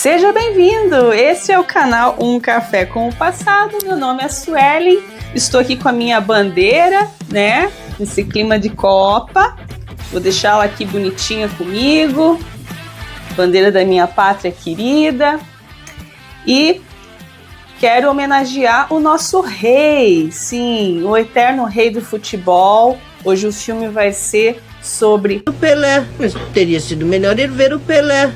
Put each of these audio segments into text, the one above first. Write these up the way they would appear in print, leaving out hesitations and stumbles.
Seja bem-vindo! Esse é o canal Um Café com o Passado. Meu nome é Suelen, estou aqui com a minha bandeira, né? Nesse clima de Copa. Vou deixá-la aqui bonitinha comigo. Bandeira da minha pátria querida. E quero homenagear o nosso rei, sim, o eterno rei do futebol. Hoje o filme vai ser sobre o Pelé. Mas teria sido melhor ir ver o Pelé.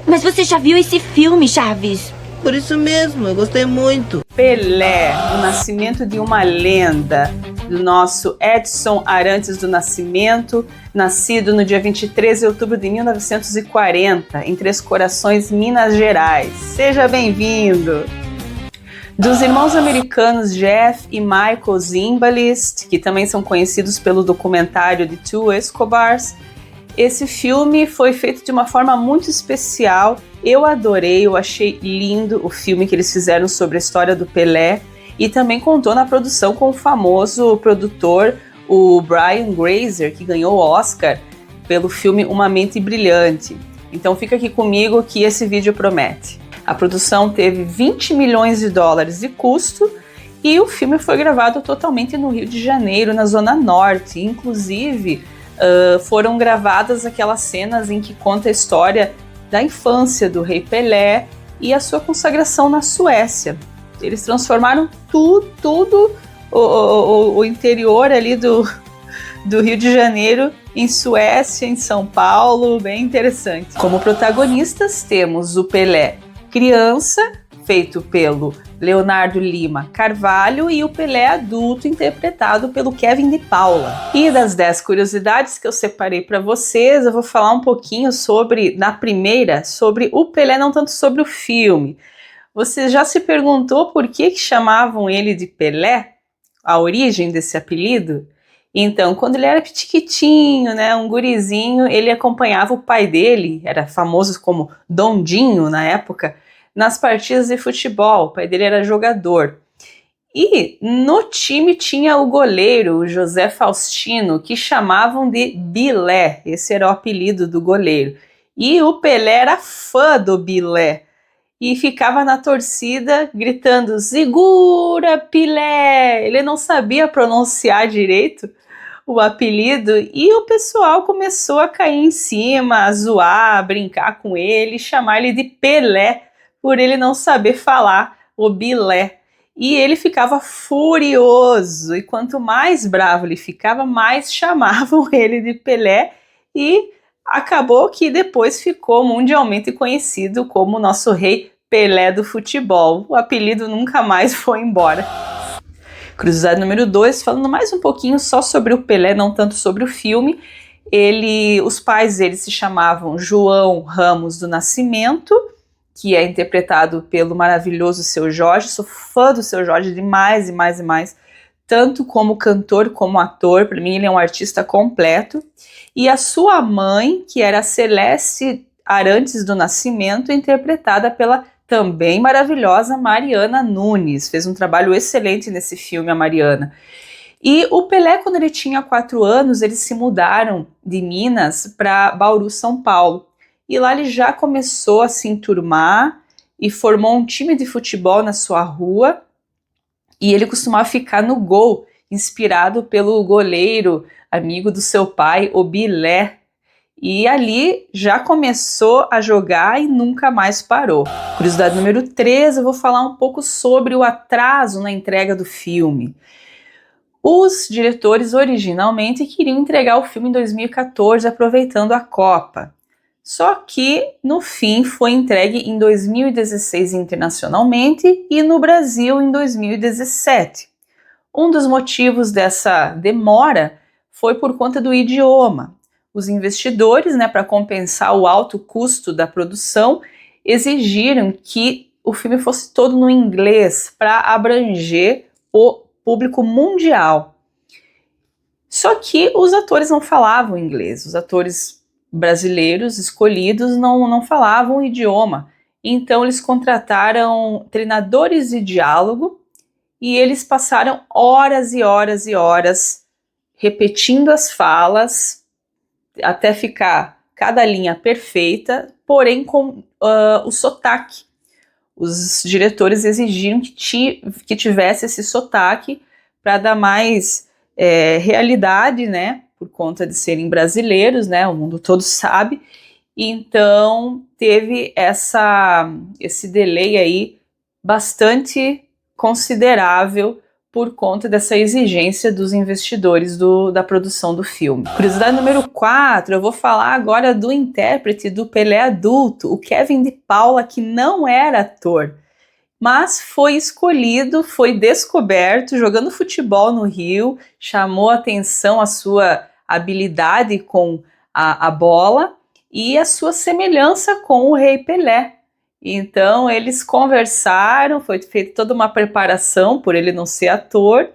Mas você já viu esse filme, Chaves? Por isso mesmo, eu gostei muito. Pelé, o nascimento de uma lenda, do nosso Edson Arantes do Nascimento, nascido no dia 23 de outubro de 1940, em Três Corações, Minas Gerais. Seja bem-vindo! Dos irmãos americanos Jeff e Michael Zimbalist, que também são conhecidos pelo documentário The Two Escobars, esse filme foi feito de uma forma muito especial. Eu adorei, eu achei lindo o filme que eles fizeram sobre a história do Pelé, e também contou na produção com o famoso produtor, o Brian Grazer, que ganhou o Oscar pelo filme Uma Mente Brilhante. Então fica aqui comigo que esse vídeo promete. A produção teve 20 milhões de dólares de custo e o filme foi gravado totalmente no Rio de Janeiro, na Zona Norte. Inclusive, foram gravadas aquelas cenas em que conta a história da infância do rei Pelé e a sua consagração na Suécia. Eles transformaram tudo o interior ali do Rio de Janeiro em Suécia, em São Paulo, bem interessante. Como protagonistas temos o Pelé criança, feito pelo Leonardo Lima Carvalho, e o Pelé adulto, interpretado pelo Kevin de Paula. E das 10 curiosidades que eu separei para vocês, eu vou falar um pouquinho sobre o Pelé, não tanto sobre o filme. Você já se perguntou por que chamavam ele de Pelé? A origem desse apelido? Então, quando ele era pitiquitinho, né, um gurizinho, ele acompanhava o pai dele, era famoso como Dondinho na época, nas partidas de futebol. O pai dele era jogador. E no time tinha o goleiro, o José Faustino, que chamavam de Bilé. Esse era o apelido do goleiro. E o Pelé era fã do Bilé e ficava na torcida gritando: "Segura, Pelé!" Ele não sabia pronunciar direito o apelido e o pessoal começou a cair em cima, a zoar, a brincar com ele, chamar ele de Pelé por ele não saber falar o Bilé. E ele ficava furioso, e quanto mais bravo ele ficava, mais chamavam ele de Pelé, e acabou que depois ficou mundialmente conhecido como o nosso rei Pelé do futebol. O apelido nunca mais foi embora. Curiosidade número 2, falando mais um pouquinho só sobre o Pelé, não tanto sobre o filme. Os pais dele se chamavam João Ramos do Nascimento, que é interpretado pelo maravilhoso Seu Jorge. Sou fã do Seu Jorge demais, tanto como cantor como ator. Para mim ele é um artista completo. E a sua mãe, que era Celeste Arantes do Nascimento, interpretada pela também maravilhosa Mariana Nunes. Fez um trabalho excelente nesse filme, a Mariana. E o Pelé, quando ele tinha 4 anos, eles se mudaram de Minas para Bauru, São Paulo. E lá ele já começou a se enturmar e formou um time de futebol na sua rua. E ele costumava ficar no gol, inspirado pelo goleiro, amigo do seu pai, o Bilé. E ali já começou a jogar e nunca mais parou. Curiosidade número 3, eu vou falar um pouco sobre o atraso na entrega do filme. Os diretores originalmente queriam entregar o filme em 2014, aproveitando a Copa. Só que, no fim, foi entregue em 2016 internacionalmente e no Brasil em 2017. Um dos motivos dessa demora foi por conta do idioma. Os investidores, para compensar o alto custo da produção, exigiram que o filme fosse todo no inglês para abranger o público mundial. Só que os atores não falavam inglês, os atores brasileiros escolhidos não falavam o idioma. Então eles contrataram treinadores de diálogo e eles passaram horas e horas e horas repetindo as falas até ficar cada linha perfeita, porém com o sotaque. Os diretores exigiam que tivesse esse sotaque para dar mais realidade, né? Por conta de serem brasileiros, né? O mundo todo sabe. Então, teve esse delay aí bastante considerável por conta dessa exigência dos investidores da produção do filme. Curiosidade número 4, eu vou falar agora do intérprete do Pelé adulto, o Kevin de Paula, que não era ator, mas foi escolhido, foi descoberto jogando futebol no Rio, chamou atenção a sua habilidade com a bola e a sua semelhança com o Rei Pelé. Então eles conversaram, foi feita toda uma preparação por ele não ser ator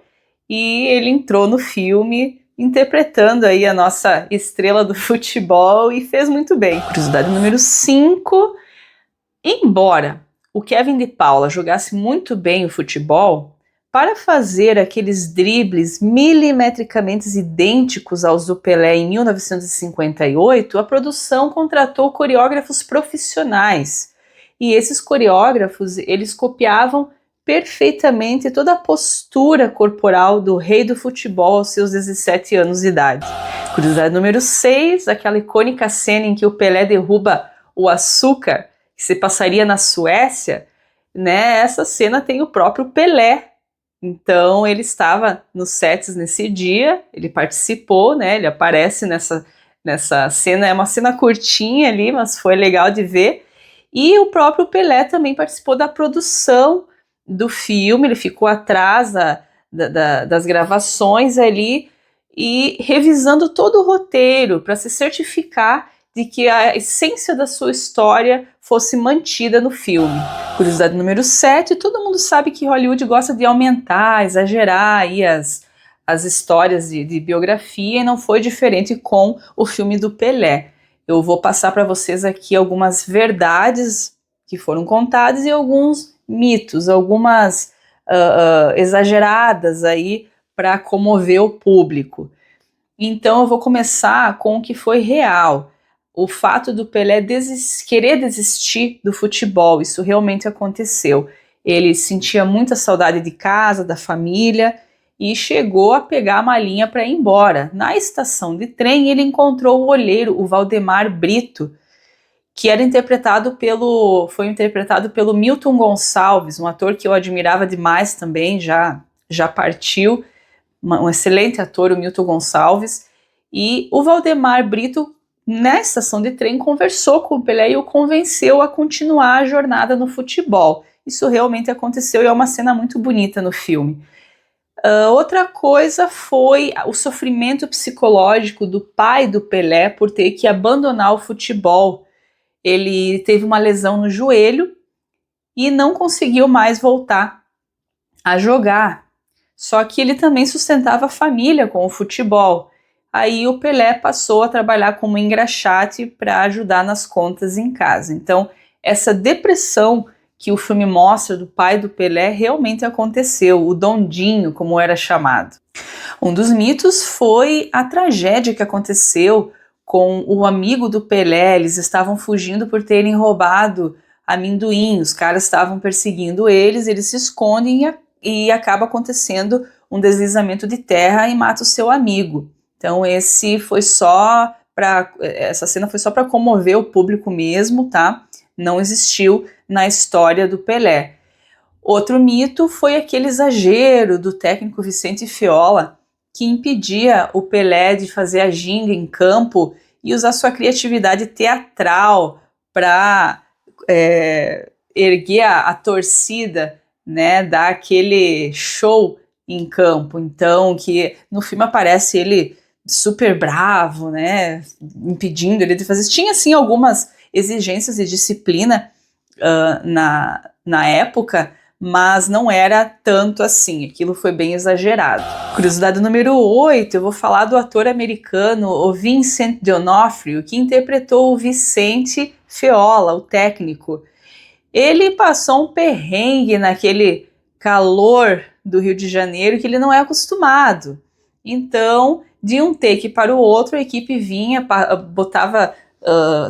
e ele entrou no filme interpretando aí a nossa estrela do futebol e fez muito bem. Curiosidade número 5, embora o Kevin de Paula jogasse muito bem o futebol, para fazer aqueles dribles milimetricamente idênticos aos do Pelé em 1958, a produção contratou coreógrafos profissionais. E esses coreógrafos, eles copiavam perfeitamente toda a postura corporal do rei do futebol aos seus 17 anos de idade. Curiosidade número 6, aquela icônica cena em que o Pelé derruba o açúcar, que se passaria na Suécia, né? Essa cena tem o próprio Pelé. Então ele estava nos sets nesse dia, ele participou, né? Ele aparece nessa cena, é uma cena curtinha ali, mas foi legal de ver. E o próprio Pelé também participou da produção do filme, ele ficou atrás das gravações ali e revisando todo o roteiro para se certificar de que a essência da sua história fosse mantida no filme. Curiosidade número 7, todo mundo sabe que Hollywood gosta de aumentar, exagerar aí as histórias de biografia, e não foi diferente com o filme do Pelé. Eu vou passar para vocês aqui algumas verdades que foram contadas e alguns mitos, algumas exageradas aí para comover o público. Então eu vou começar com o que foi real. O fato do Pelé querer desistir do futebol, isso realmente aconteceu. Ele sentia muita saudade de casa, da família, e chegou a pegar a malinha para ir embora. Na estação de trem, ele encontrou o olheiro, o Valdemar Brito, que foi interpretado pelo Milton Gonçalves, um ator que eu admirava demais também, já partiu, um excelente ator, o Milton Gonçalves, e o Valdemar Brito, na estação de trem, conversou com o Pelé e o convenceu a continuar a jornada no futebol. Isso realmente aconteceu e é uma cena muito bonita no filme. Outra coisa foi o sofrimento psicológico do pai do Pelé por ter que abandonar o futebol. Ele teve uma lesão no joelho e não conseguiu mais voltar a jogar. Só que ele também sustentava a família com o futebol. Aí o Pelé passou a trabalhar como engraxate para ajudar nas contas em casa. Então, essa depressão que o filme mostra do pai do Pelé realmente aconteceu, o Dondinho, como era chamado. Um dos mitos foi a tragédia que aconteceu com o amigo do Pelé. Eles estavam fugindo por terem roubado amendoim, os caras estavam perseguindo eles se escondem e acaba acontecendo um deslizamento de terra e mata o seu amigo. Então essa cena foi só para comover o público mesmo, tá? Não existiu na história do Pelé. Outro mito foi aquele exagero do técnico Vicente Fiola, que impedia o Pelé de fazer a ginga em campo e usar sua criatividade teatral para erguer a torcida, né? Dar aquele show em campo. Então, que no filme aparece ele super bravo, né, impedindo ele de fazer isso. Tinha, sim, algumas exigências de disciplina na época, mas não era tanto assim, aquilo foi bem exagerado. Curiosidade número 8, eu vou falar do ator americano, o Vincent D'Onofrio, que interpretou o Vicente Fiola, o técnico. Ele passou um perrengue naquele calor do Rio de Janeiro que ele não é acostumado. Então, de um take para o outro, a equipe vinha, botava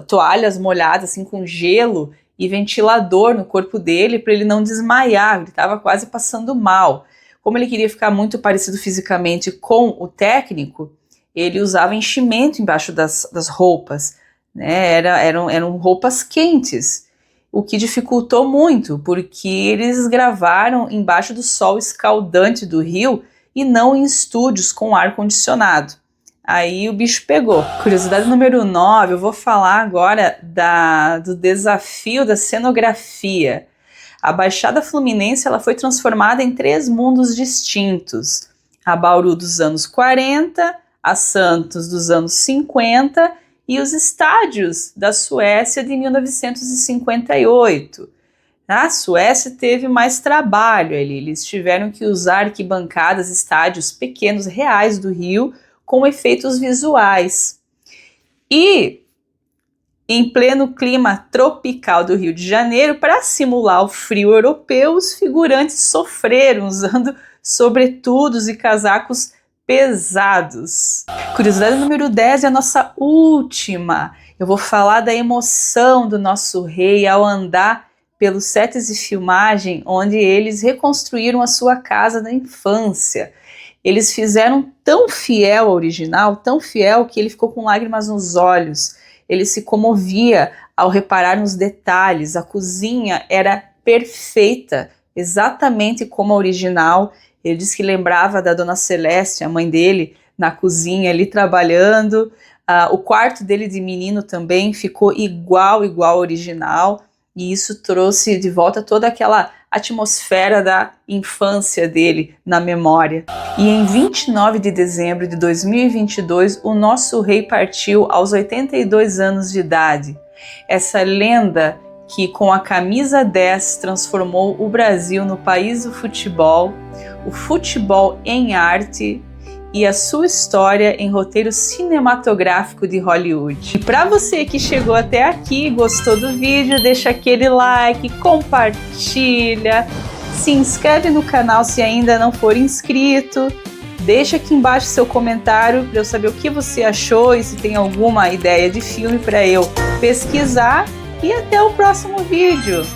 toalhas molhadas assim, com gelo e ventilador no corpo dele para ele não desmaiar, ele estava quase passando mal. Como ele queria ficar muito parecido fisicamente com o técnico, ele usava enchimento embaixo das roupas, né? Eram roupas quentes, o que dificultou muito, porque eles gravaram embaixo do sol escaldante do Rio e não em estúdios com ar-condicionado. Aí o bicho pegou. Curiosidade número 9, eu vou falar agora do desafio da cenografia. A Baixada Fluminense ela foi transformada em 3 mundos distintos. A Bauru dos anos 40, a Santos dos anos 50 e os estádios da Suécia de 1958. A Suécia teve mais trabalho, eles tiveram que usar arquibancadas, estádios pequenos, reais do Rio, com efeitos visuais. E em pleno clima tropical do Rio de Janeiro, para simular o frio europeu, os figurantes sofreram usando sobretudos e casacos pesados. Curiosidade número 10 é a nossa última. Eu vou falar da emoção do nosso rei ao andar pelos sets de filmagem onde eles reconstruíram a sua casa da infância. Eles fizeram tão fiel ao original, tão fiel que ele ficou com lágrimas nos olhos. Ele se comovia ao reparar nos detalhes. A cozinha era perfeita, exatamente como a original. Ele disse que lembrava da Dona Celeste, a mãe dele, na cozinha ali trabalhando. O quarto dele de menino também ficou igual ao original. E isso trouxe de volta toda aquela atmosfera da infância dele na memória. E em 29 de dezembro de 2022, o nosso rei partiu aos 82 anos de idade. Essa lenda que com a camisa 10 transformou o Brasil no país do futebol, o futebol em arte e a sua história em roteiro cinematográfico de Hollywood. E para você que chegou até aqui, gostou do vídeo, deixa aquele like, compartilha, se inscreve no canal se ainda não for inscrito, deixa aqui embaixo seu comentário para eu saber o que você achou e se tem alguma ideia de filme para eu pesquisar, e até o próximo vídeo.